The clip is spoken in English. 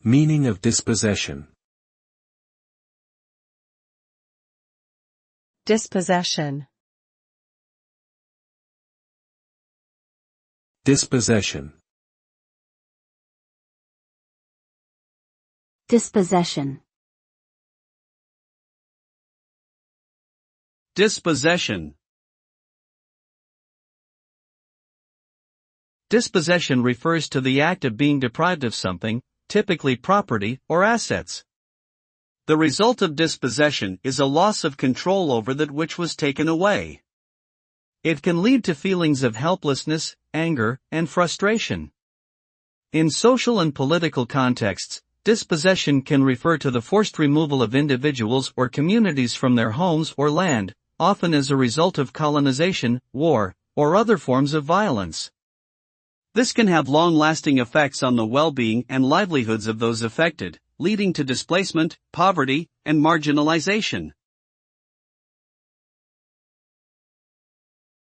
Meaning of dispossession. Dispossession. Dispossession. Dispossession. Dispossession. Dispossession refers to the act of being deprived of something, typically property or assets. The result of dispossession is a loss of control over that which was taken away. It can lead to feelings of helplessness, anger, and frustration. In social and political contexts, dispossession can refer to the forced removal of individuals or communities from their homes or land, often as a result of colonization, war, or other forms of violence. This can have long-lasting effects on the well-being and livelihoods of those affected, leading to displacement, poverty, and marginalization.